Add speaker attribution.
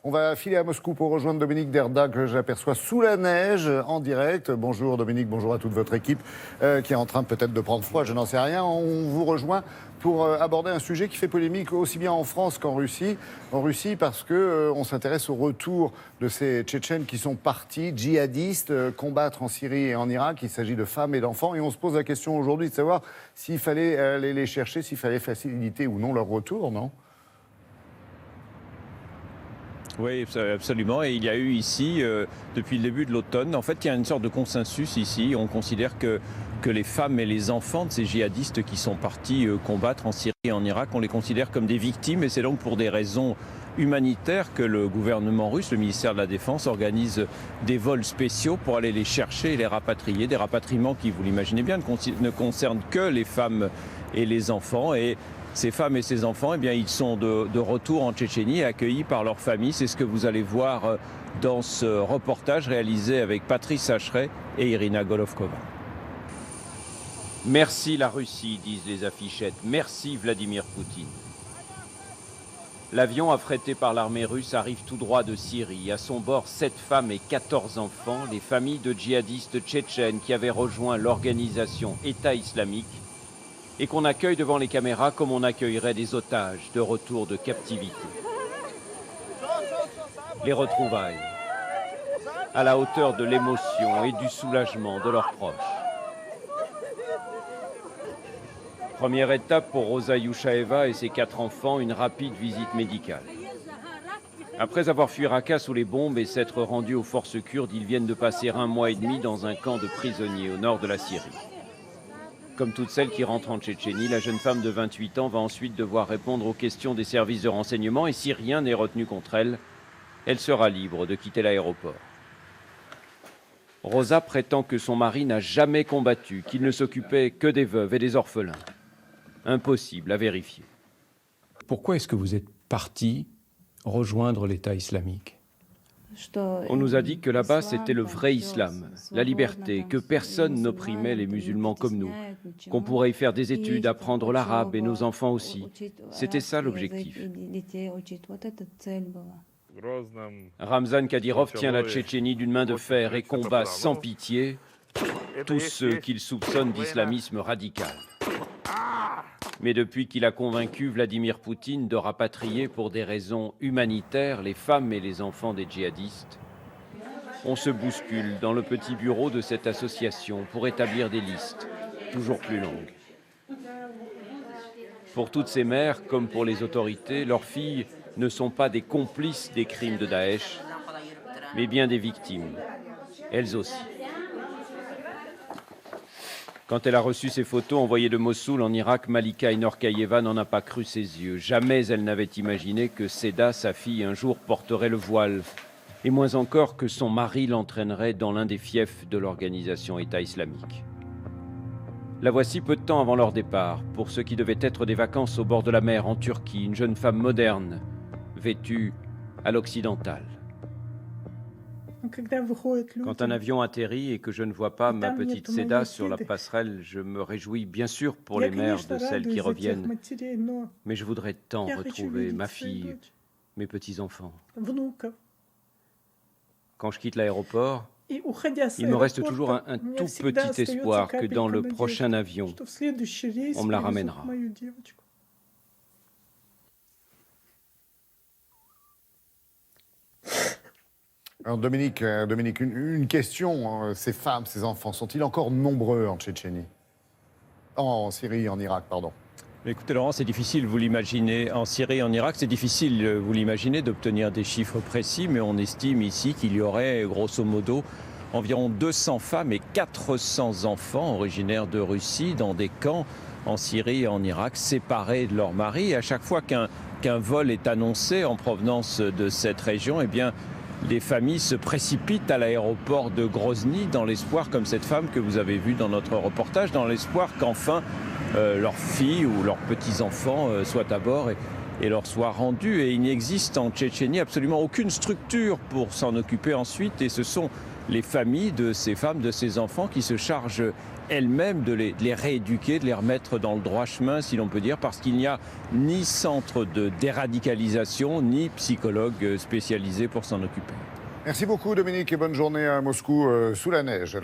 Speaker 1: On va filer à Moscou pour rejoindre Dominique Derda, que j'aperçois sous la neige en direct. Bonjour Dominique, bonjour à toute votre équipe qui est en train peut-être de prendre froid, je n'en sais rien. On vous rejoint pour aborder un sujet qui fait polémique aussi bien en France qu'en Russie. En Russie parce qu'on s'intéresse au retour de ces Tchétchènes qui sont partis, djihadistes, combattre en Syrie et en Irak. Il s'agit de femmes et d'enfants. Et on se pose la question aujourd'hui de savoir s'il fallait aller les chercher, s'il fallait faciliter ou non leur retour, non ?
Speaker 2: Oui, absolument. Et il y a eu ici, depuis le début de l'automne, en fait, il y a une sorte de consensus ici. On considère que les femmes et les enfants de ces djihadistes qui sont partis combattre en Syrie et en Irak, on les considère comme des victimes. Et c'est donc pour des raisons humanitaires que le gouvernement russe, le ministère de la Défense, organise des vols spéciaux pour aller les chercher et les rapatrier. Des rapatriements qui, vous l'imaginez bien, ne concernent que les femmes et les enfants. Et ces femmes et ces enfants, eh bien, ils sont de retour en Tchétchénie, accueillis par leurs familles. C'est ce que vous allez voir dans ce reportage réalisé avec Patrice Hacheret et Irina Golovkova. Merci la Russie, disent les affichettes. Merci Vladimir Poutine. L'avion affrété par l'armée russe arrive tout droit de Syrie. À son bord, 7 femmes et 14 enfants, les familles de djihadistes tchétchènes qui avaient rejoint l'organisation État islamique et qu'on accueille devant les caméras comme on accueillerait des otages de retour de captivité. Les retrouvailles, à la hauteur de l'émotion et du soulagement de leurs proches. Première étape pour Rosa Yushaeva et ses 4 enfants, une rapide visite médicale. Après avoir fui Raqqa sous les bombes et s'être rendus aux forces kurdes, ils viennent de passer 1 mois et demi dans un camp de prisonniers au nord de la Syrie. Comme toutes celles qui rentrent en Tchétchénie, la jeune femme de 28 ans va ensuite devoir répondre aux questions des services de renseignement et si rien n'est retenu contre elle, elle sera libre de quitter l'aéroport. Rosa prétend que son mari n'a jamais combattu, qu'il ne s'occupait que des veuves et des orphelins. Impossible à vérifier. Pourquoi est-ce que vous êtes parti rejoindre l'État islamique ? On nous a dit que là-bas, c'était le vrai islam, la liberté, que personne n'opprimait les musulmans comme nous, qu'on pourrait y faire des études, apprendre l'arabe et nos enfants aussi. C'était ça l'objectif. Ramzan Kadyrov tient la Tchétchénie d'une main de fer et combat sans pitié tous ceux qu'il soupçonne d'islamisme radical. Mais depuis qu'il a convaincu Vladimir Poutine de rapatrier pour des raisons humanitaires les femmes et les enfants des djihadistes, on se bouscule dans le petit bureau de cette association pour établir des listes toujours plus longues. Pour toutes ces mères, comme pour les autorités, leurs filles ne sont pas des complices des crimes de Daesh, mais bien des victimes, elles aussi. Quand elle a reçu ces photos envoyées de Mossoul en Irak, Malika Inorkayeva n'en a pas cru ses yeux. Jamais elle n'avait imaginé que Seda, sa fille, un jour porterait le voile. Et moins encore que son mari l'entraînerait dans l'un des fiefs de l'organisation État islamique. La voici peu de temps avant leur départ, pour ce qui devait être des vacances au bord de la mer en Turquie, une jeune femme moderne, vêtue à l'occidental. Quand un avion atterrit et que je ne vois pas ma petite Seda sur la passerelle, je me réjouis bien sûr pour les mères de celles qui reviennent. Mais je voudrais tant retrouver ma fille, mes petits-enfants. Quand je quitte l'aéroport, il me reste toujours un tout petit espoir que dans le prochain avion, on me la ramènera.
Speaker 1: Alors Dominique, une question. Ces femmes, ces enfants, sont-ils encore nombreux en Tchétchénie ? En Syrie, en Irak, pardon.
Speaker 2: Écoutez Laurent, c'est difficile, vous l'imaginez, en Syrie et en Irak, c'est difficile, vous l'imaginez, d'obtenir des chiffres précis, mais on estime ici qu'il y aurait, grosso modo, environ 200 femmes et 400 enfants originaires de Russie dans des camps en Syrie et en Irak, séparés de leurs maris. Et à chaque fois qu'un vol est annoncé en provenance de cette région, eh bien, les familles se précipitent à l'aéroport de Grozny dans l'espoir, comme cette femme que vous avez vue dans notre reportage, dans l'espoir qu'enfin leurs filles ou leurs petits-enfants soient à bord et leur soient rendus. Et il n'existe en Tchétchénie absolument aucune structure pour s'en occuper ensuite. Et ce sont les familles de ces femmes, de ces enfants qui se chargent elles-mêmes de les rééduquer, de les remettre dans le droit chemin, si l'on peut dire, parce qu'il n'y a ni centre de déradicalisation, ni psychologue spécialisé pour s'en occuper.
Speaker 1: Merci beaucoup Dominique et bonne journée à Moscou sous la neige.